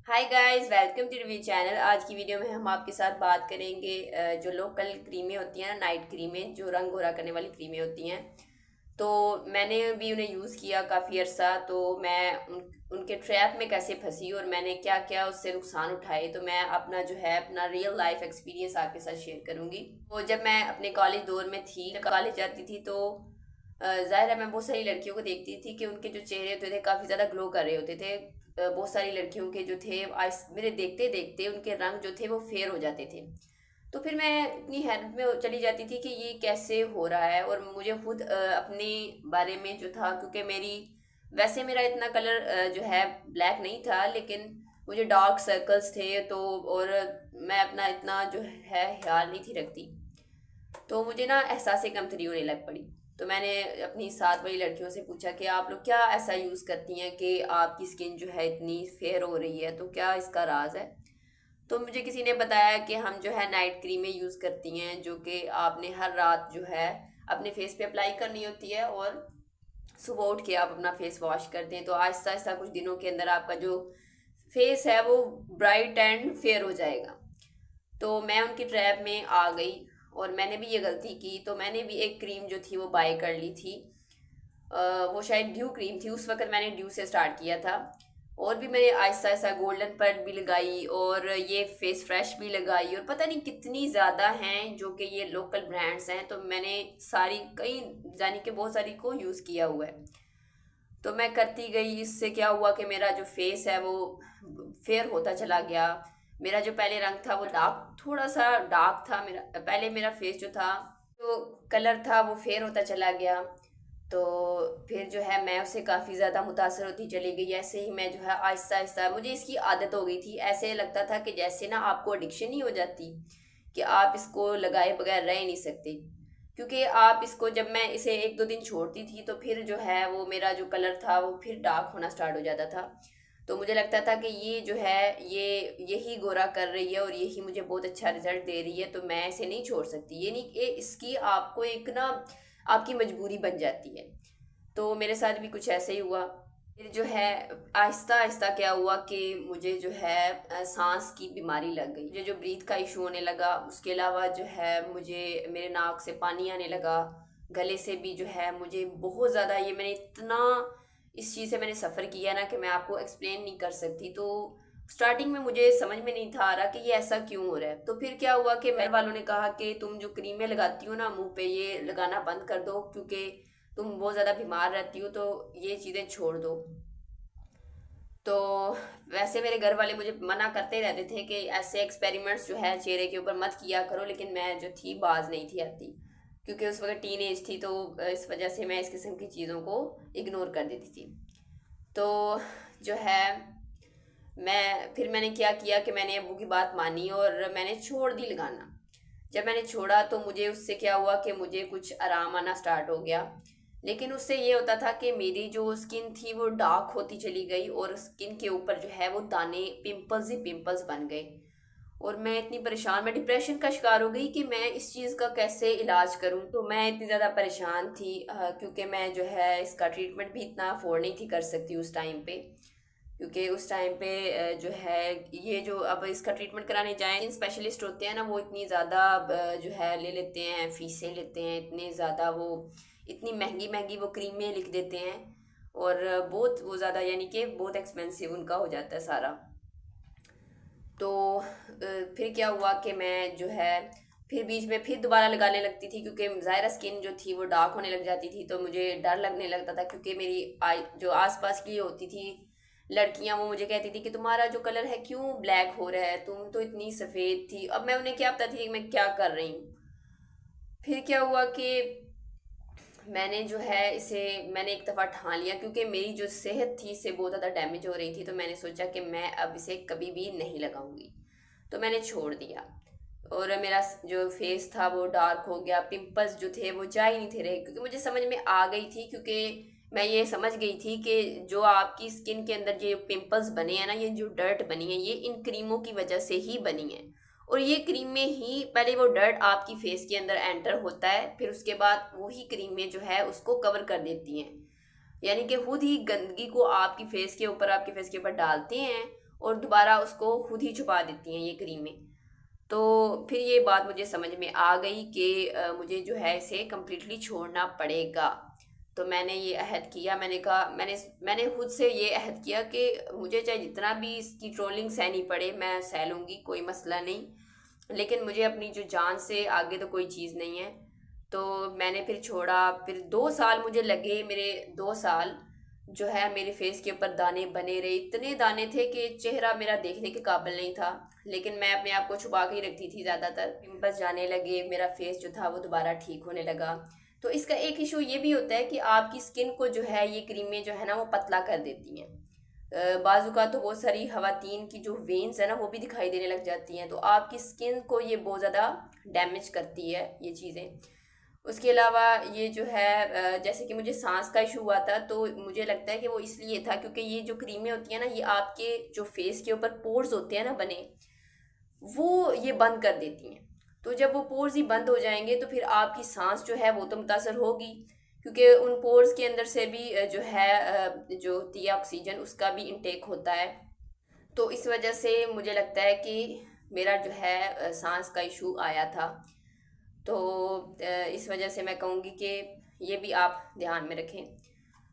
Hi guys, welcome to review channel. आज की video में हम आपके साथ बात करेंगे जो लोकल क्रीमें होती हैं ना, नाइट क्रीमें जो रंग गोरा करने वाली क्रीमें होती हैं। तो मैंने भी उन्हें यूज़ किया काफ़ी अर्सा। तो मैं उनके ट्रैप में कैसे फंसी और मैंने क्या क्या उससे नुकसान उठाए, तो मैं अपना जो है अपना रियल लाइफ एक्सपीरियंस आपके साथ शेयर करूँगी। तो जब मैं अपने कॉलेज दौर में थी, कॉलेज जाती थी, तो ज़ाहिर है मैं बहुत सारी लड़कियों को देखती थी कि उनके जो चेहरे होते थे काफ़ी ज़्यादा ग्लो कर रहे होते थे। बहुत सारी लड़कियों के जो थे मेरे देखते देखते उनके रंग जो थे वो फेयर हो जाते थे। तो फिर मैं इतनी हैरत में चली जाती थी कि ये कैसे हो रहा है। और मुझे खुद अपने बारे में जो था, क्योंकि वैसे मेरा इतना कलर जो है ब्लैक नहीं था, लेकिन मुझे डार्क सर्कल्स थे। तो और मैं अपना इतना जो है ख्याल नहीं थी रखती। तो मुझे ना एहसास कमतरी होने लग पड़ी। तो मैंने अपनी साथ वाली लड़कियों से पूछा कि आप लोग क्या ऐसा यूज़ करती हैं कि आपकी स्किन जो है इतनी फेयर हो रही है, तो क्या इसका राज है। तो मुझे किसी ने बताया कि हम जो है नाइट क्रीमें यूज़ करती हैं, जो कि आपने हर रात जो है अपने फेस पे अप्लाई करनी होती है, और सुबह उठ के आप अपना फेस वॉश करते हैं। तो आहिस्ता आहिस्ता कुछ दिनों के अंदर आपका जो फेस है वो ब्राइट एंड फेयर हो जाएगा। तो मैं उनकी ट्रैप में आ गई और मैंने भी ये गलती की। तो मैंने भी एक क्रीम जो थी वो बाय कर ली थी। वो शायद ड्यू क्रीम थी, उस वक्त मैंने ड्यू से स्टार्ट किया था। और भी मैंने आहिस्ता आहिस्ता गोल्डन पर्ल भी लगाई और ये फेस फ्रेश भी लगाई, और पता नहीं कितनी ज़्यादा हैं जो कि ये लोकल ब्रांड्स हैं। तो मैंने सारी कई यानी कि बहुत सारी को यूज़ किया हुआ है। तो मैं करती गई, इससे क्या हुआ कि मेरा जो फेस है वो फेयर होता चला गया। मेरा जो पहले रंग था वो डार्क, थोड़ा सा डार्क था। मेरा पहले मेरा फेस जो था, जो कलर था वो फेयर होता चला गया। तो फिर जो है मैं उससे काफ़ी ज़्यादा मुतासर होती चली गई। ऐसे ही मैं जो है आहिस्ता आहिस्ता मुझे इसकी आदत हो गई थी। ऐसे लगता था कि जैसे ना आपको एडिक्शन ही हो जाती, कि आप इसको लगाए बगैर रह ही नहीं सकते। क्योंकि आप इसको, जब मैं इसे एक दो दिन छोड़ती थी तो फिर जो है वो मेरा जो कलर था वो फिर डार्क होना स्टार्ट हो जाता था। तो मुझे लगता था कि ये जो है ये यही गोरा कर रही है और यही मुझे बहुत अच्छा रिजल्ट दे रही है, तो मैं इसे नहीं छोड़ सकती। ये नहीं कि इसकी आपको एक ना आपकी मजबूरी बन जाती है। तो मेरे साथ भी कुछ ऐसे ही हुआ। फिर जो है आहिस्ता आहिस्ता क्या हुआ कि मुझे जो है सांस की बीमारी लग गई। मुझे जो ब्रीथ का इशू होने लगा, उसके अलावा जो है मुझे मेरे नाक से पानी आने लगा, गले से भी जो है मुझे बहुत ज़्यादा, ये मैंने इतना इस चीज़ से मैंने सफ़र किया ना कि मैं आपको एक्सप्लेन नहीं कर सकती। तो स्टार्टिंग में मुझे समझ में नहीं था आ रहा कि ये ऐसा क्यों हो रहा है। तो फिर क्या हुआ कि मेरे वालों ने कहा कि तुम जो क्रीमें लगाती हो ना मुंह पे, ये लगाना बंद कर दो, क्योंकि तुम बहुत ज़्यादा बीमार रहती हो, तो ये चीज़ें छोड़ दो। तो वैसे मेरे घर वाले मुझे मना करते रहते थे कि ऐसे एक्सपेरिमेंट्स जो है चेहरे के ऊपर मत किया करो, लेकिन मैं जो थी बाज नहीं थी आती, क्योंकि उस वक्त टीन एज थी। तो इस वजह से मैं इस किस्म की चीज़ों को इग्नोर कर देती थी। तो जो है मैंने क्या किया कि मैंने अब्बू की बात मानी और मैंने छोड़ दी लगाना। जब मैंने छोड़ा तो मुझे उससे क्या हुआ कि मुझे कुछ आराम आना स्टार्ट हो गया। लेकिन उससे ये होता था कि मेरी जो स्किन थी वो डार्क होती चली गई, और स्किन के ऊपर जो है वो दाने, पिंपल्स ही पिंपल्स बन गए। और मैं इतनी परेशान, मैं डिप्रेशन का शिकार हो गई कि मैं इस चीज़ का कैसे इलाज करूं। तो मैं इतनी ज़्यादा परेशान थी, क्योंकि मैं जो है इसका ट्रीटमेंट भी इतना अफोर्ड नहीं थी कर सकती उस टाइम पे। क्योंकि उस टाइम पे जो है ये जो अब इसका ट्रीटमेंट कराने जाएं, इन स्पेशलिस्ट होते हैं ना, वो इतनी ज़्यादा जो है ले लेते हैं, फीसें लेते हैं इतने ज़्यादा, वो इतनी महंगी महंगी वो क्रीमें लिख देते हैं। और बहुत वो ज़्यादा, यानी कि बहुत एक्सपेंसिव उनका हो जाता है सारा। तो फिर क्या हुआ कि मैं जो है फिर बीच में फिर दोबारा लगाने लगती थी, क्योंकि ज़ाहिर स्किन जो थी वो डार्क होने लग जाती थी। तो मुझे डर लगने लगता था, क्योंकि मेरी आई जो आसपास की होती थी लड़कियां, वो मुझे कहती थी कि तुम्हारा जो कलर है क्यों ब्लैक हो रहा है, तुम तो इतनी सफ़ेद थी। अब मैं उन्हें क्या पता थी कि मैं क्या कर रही हूँ। फिर क्या हुआ कि मैंने जो है इसे मैंने एक दफ़ा ठान लिया, क्योंकि मेरी जो सेहत थी इससे बहुत ज़्यादा डैमेज हो रही थी। तो मैंने सोचा कि मैं अब इसे कभी भी नहीं लगाऊंगी। तो मैंने छोड़ दिया, और मेरा जो फेस था वो डार्क हो गया, पिंपल्स जो थे वो जा ही नहीं थे रहे, क्योंकि मुझे समझ में आ गई थी। क्योंकि मैं ये समझ गई थी कि जो आपकी स्किन के अंदर जो पिंपल्स बने हैं ना, ये जो डर्ट बनी है, ये इन क्रीमों की वजह से ही बनी है। और ये क्रीमें ही पहले वो डर्ट आपकी फेस के अंदर एंटर होता है, फिर उसके बाद वही क्रीमें जो है उसको कवर कर देती हैं। यानी कि खुद ही गंदगी को आपकी फेस के ऊपर, आपके फेस के ऊपर डालते हैं, और दोबारा उसको खुद ही छुपा देती हैं ये क्रीमें। तो फिर ये बात मुझे समझ में आ गई कि मुझे जो है इसे कम्प्लीटली छोड़ना पड़ेगा। तो मैंने ये अहद किया, मैंने कहा, मैंने खुद से ये अहद किया कि मुझे चाहे जितना भी इसकी ट्रोलिंग सहनी पड़े मैं सह लूँगी, कोई मसला नहीं, लेकिन मुझे अपनी जो जान से आगे तो कोई चीज़ नहीं है। तो मैंने फिर छोड़ा। फिर 2 साल मुझे लगे, मेरे 2 साल जो है मेरे फेस के ऊपर दाने बने रहे, इतने दाने थे कि चेहरा मेरा देखने के काबिल नहीं था। लेकिन मैं अपने आप को छुपा के ही रखती थी ज़्यादातर। पिंपल्स जाने लगे, मेरा फेस जो था वो दोबारा ठीक होने लगा। तो इसका एक इशू ये भी होता है कि आपकी स्किन को जो है ये क्रीमें जो है ना वो पतला कर देती हैं। बाजू का तो बहुत सारी खवातीन की जो वेन्स है ना वो भी दिखाई देने लग जाती हैं, तो आपकी स्किन को ये बहुत ज़्यादा डैमेज करती है ये चीज़ें। उसके अलावा ये जो है जैसे कि मुझे सांस का इशू हुआ था, तो मुझे लगता है कि वो इसलिए था क्योंकि ये जो क्रीमें होती हैं ना ये आपके जो फेस के ऊपर पोर्स होते हैं ना बने, वो ये बंद कर देती हैं। तो जब वो पोर्स ही बंद हो जाएंगे तो फिर आपकी सांस जो है वो तो मुतासर होगी, क्योंकि उन पोर्स के अंदर से भी जो है जो होती है ऑक्सीजन उसका भी इंटेक होता है। तो इस वजह से मुझे लगता है कि मेरा जो है सांस का इशू आया था। तो इस वजह से मैं कहूँगी कि ये भी आप ध्यान में रखें।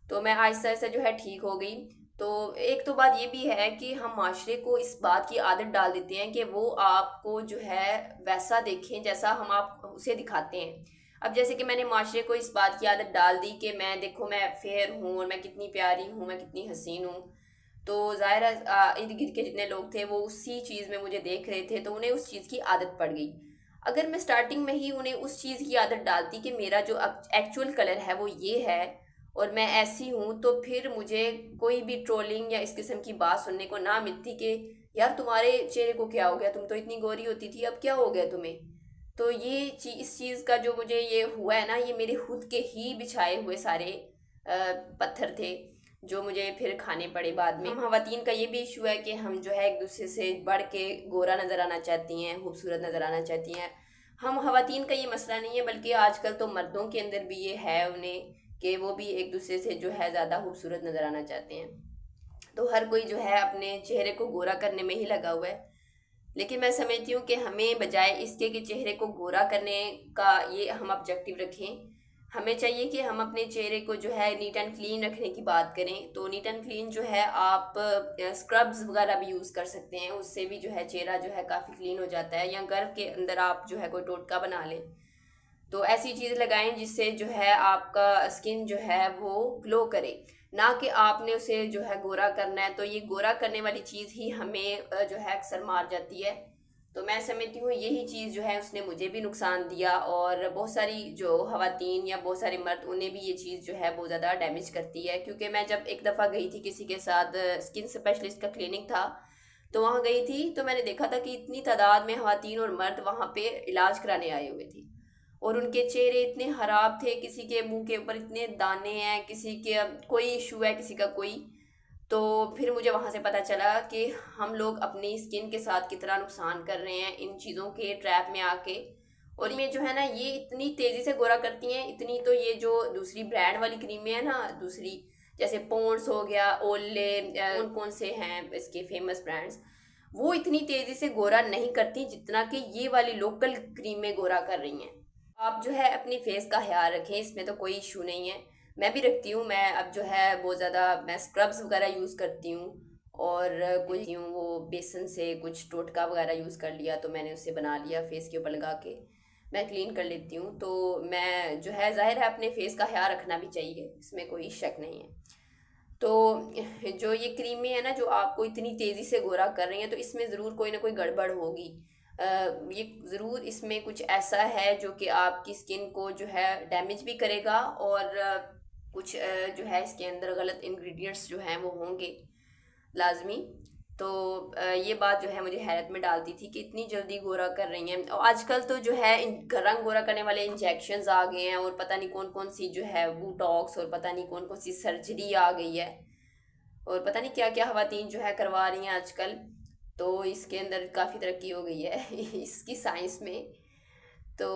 तो मैं आहिस्ता आहिस्ता जो है ठीक हो गई। तो एक तो बात ये भी है कि हम माशरे को इस बात की आदत डाल देते हैं कि वो आपको जो है वैसा देखें जैसा हम आप उसे दिखाते हैं। अब जैसे कि मैंने माशरे को इस बात की आदत डाल दी कि मैं देखो मैं फेयर हूँ और मैं कितनी प्यारी हूँ, मैं कितनी हसीन हूँ। तो ज़ाहिर है इर्द गिर्द के जितने लोग थे वो उसी चीज़ में मुझे देख रहे थे, तो उन्हें उस चीज़ की आदत पड़ गई। अगर मैं स्टार्टिंग में ही उन्हें उस चीज़ की आदत डालती कि मेरा जो एक्चुअल कलर है वो ये है और मैं ऐसी हूँ, तो फिर मुझे कोई भी ट्रोलिंग या इस किस्म की बात सुनने को ना मिलती कि यार तुम्हारे चेहरे को क्या हो गया, तुम तो इतनी गोरी होती थी, अब क्या हो गया तुम्हें। तो ये इस चीज़ का जो मुझे ये हुआ है ना, ये मेरे खुद के ही बिछाए हुए सारे पत्थर थे जो मुझे फिर खाने पड़े बाद में। हम खवातीन का ये भी इशू है कि हम जो है एक दूसरे से बढ़ के गोरा नज़र आना चाहती हैं, खूबसूरत नज़र आना चाहती हैं। हम खवातीन का ये मसला नहीं है, बल्कि आजकल तो मर्दों के अंदर भी ये है उन्हें कि वो भी एक दूसरे से जो है ज़्यादा खूबसूरत नज़र आना चाहते हैं। तो हर कोई जो है अपने चेहरे को गोरा करने में ही लगा हुआ है। लेकिन मैं समझती हूँ कि हमें बजाय इसके कि चेहरे को गोरा करने का ये हम ऑब्जेक्टिव रखें, हमें चाहिए कि हम अपने चेहरे को जो है नीट एंड क्लीन रखने की बात करें। तो नीट एंड क्लीन जो है आप स्क्रब्स वगैरह भी यूज़ कर सकते हैं, उससे भी जो है चेहरा जो है काफ़ी क्लीन हो जाता है। या घर के अंदर आप जो है कोई टोटका बना लें, तो ऐसी चीज़ लगाएं जिससे जो है आपका स्किन जो है वो ग्लो करे, ना कि आपने उसे जो है गोरा करना है। तो ये गोरा करने वाली चीज़ ही हमें जो है अक्सर मार जाती है। तो मैं समझती हूँ यही चीज़ जो है उसने मुझे भी नुकसान दिया, और बहुत सारी जो खवातीन या बहुत सारे मर्द उन्हें भी ये चीज़ जो है बहुत ज़्यादा डैमेज करती है। क्योंकि मैं जब एक दफ़ा गई थी किसी के साथ, स्किन स्पेशलिस्ट का क्लिनिक था, तो वहाँ गई थी तो मैंने देखा था कि इतनी तादाद में खवातीन और मर्द वहाँ पे इलाज कराने आए हुए थे, और उनके चेहरे इतने खराब थे, किसी के मुंह के ऊपर इतने दाने हैं, किसी के कोई इशू है, किसी का कोई। तो फिर मुझे वहाँ से पता चला कि हम लोग अपनी स्किन के साथ कितना नुकसान कर रहे हैं इन चीज़ों के ट्रैप में आके। और ये जो है ना ये इतनी तेज़ी से गोरा करती हैं, इतनी तो ये जो दूसरी ब्रांड वाली क्रीमें हैं ना, दूसरी जैसे पॉन्ड्स हो गया, ओले, कौन कौन से हैं इसके फेमस ब्रांड्स, वो इतनी तेज़ी से गोरा नहीं करती जितना कि ये वाली लोकल क्रीमें गोरा कर रही हैं। आप जो है अपनी फेस का ख्याल रखें, इसमें तो कोई इशू नहीं है। मैं भी रखती हूँ, मैं अब जो है बहुत ज़्यादा मैं स्क्रब्स वगैरह यूज़ करती हूँ, और कुछ यूँ वो बेसन से कुछ टोटका वगैरह यूज़ कर लिया, तो मैंने उससे बना लिया फेस के ऊपर लगा के मैं क्लीन कर लेती हूँ। तो मैं जो है ज़ाहिर है अपने फेस का ख्याल रखना भी चाहिए, इसमें कोई शक नहीं है। तो जो ये क्रीमें हैं ना जो आपको इतनी तेज़ी से गोरा कर रही हैं, तो इसमें ज़रूर कोई ना कोई गड़बड़ होगी। ये ज़रूर इसमें कुछ ऐसा है जो कि आपकी स्किन को जो है डैमेज भी करेगा, और कुछ जो है इसके अंदर गलत इंग्रेडिएंट्स जो हैं वो होंगे लाजमी। तो ये बात जो है मुझे हैरत में डालती थी कि इतनी जल्दी गोरा कर रही हैं। और आजकल तो जो है रंग गोरा करने वाले इंजेक्शंस आ गए हैं, और पता नहीं कौन कौन सी जो है बूटॉक्स, और पता नहीं कौन कौन सी सर्जरी आ गई है, और पता नहीं क्या क्या खवातीन जो है करवा रही हैं आजकल। तो इसके अंदर काफ़ी तरक्की हो गई है इसकी साइंस में। तो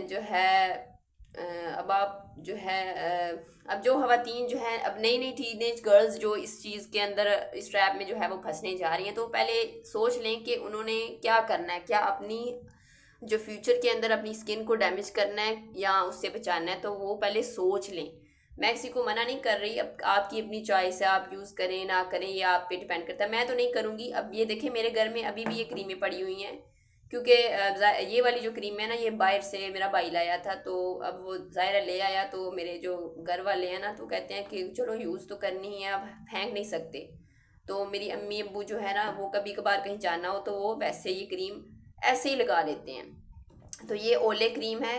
जो है अब आप जो है अब जो ख़वातीन जो है, अब नई नई टीनेज गर्ल्स जो इस चीज़ के अंदर, इस ट्रैप में जो है वो फंसने जा रही हैं, तो पहले सोच लें कि उन्होंने क्या करना है। क्या अपनी जो फ्यूचर के अंदर अपनी स्किन को डैमेज करना है या उससे बचाना है, तो वो पहले सोच लें। मैं किसी को मना नहीं कर रही, अब आपकी अपनी चॉइस है, आप यूज़ करें ना करें ये आप पे डिपेंड करता है। मैं तो नहीं करूँगी। अब ये देखें, मेरे घर में अभी भी ये क्रीमें पड़ी हुई हैं, क्योंकि ये वाली जो क्रीम है ना, ये बाहर से मेरा भाई लाया था, तो अब वो ज़ाहिर है ले आया, तो मेरे जो घर वाले हैं ना, तो कहते हैं कि चलो यूज़ तो करनी ही है, अब फेंक नहीं सकते। तो मेरी अम्मी अब्बू जो है ना, वो कभी कभार कहीं जाना हो तो वो वैसे ये क्रीम ऐसे ही लगा लेते हैं। तो ये ओले क्रीम है।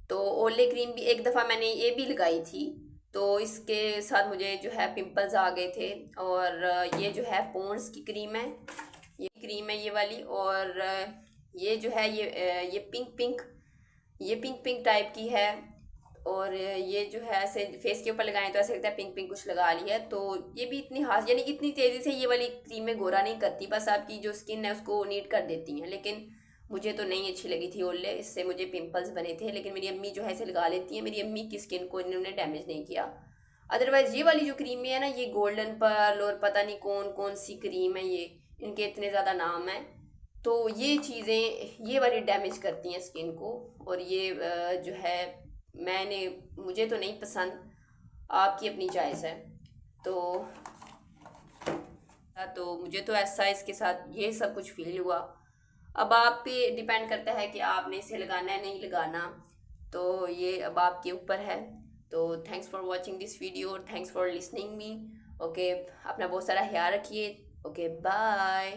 तो ओले क्रीम भी एक दफ़ा मैंने ये भी लगाई थी, तो इसके साथ मुझे जो है पिंपल्स आ गए थे। और ये जो है पॉन्ड्स की क्रीम है, ये क्रीम है ये वाली। और ये जो है ये पिंक पिंक टाइप की है। और ये जो है ऐसे फेस के ऊपर लगाएं तो ऐसे लगता है पिंक पिंक कुछ लगा ली है। तो ये भी इतनी हाथ, यानी इतनी तेज़ी से ये वाली क्रीमें गोरा नहीं करती, बस आपकी जो स्किन है उसको नीट कर देती हैं। लेकिन मुझे तो नहीं अच्छी लगी थी ओले, इससे मुझे पिंपल्स बने थे। लेकिन मेरी अम्मी जो है इसे लगा लेती है, मेरी अम्मी की स्किन को इन्होंने डैमेज नहीं किया। अदरवाइज़ ये वाली जो क्रीमें है ना, ये गोल्डन पर्ल और पता नहीं कौन कौन सी क्रीम है, ये इनके इतने ज़्यादा नाम हैं। तो ये चीज़ें ये वाली डैमेज करती हैं स्किन को। और ये जो है मैंने मुझे तो नहीं पसंद, आपकी अपनी चॉइस है। तो मुझे तो ऐसा इसके साथ ये सब कुछ फील हुआ। अब आप पे डिपेंड करता है कि आपने इसे लगाना है नहीं लगाना, तो ये अब आपके ऊपर है। तो thanks for watching this video और thanks for listening me. Okay, अपना बहुत सारा ख्याल रखिए। Okay, bye.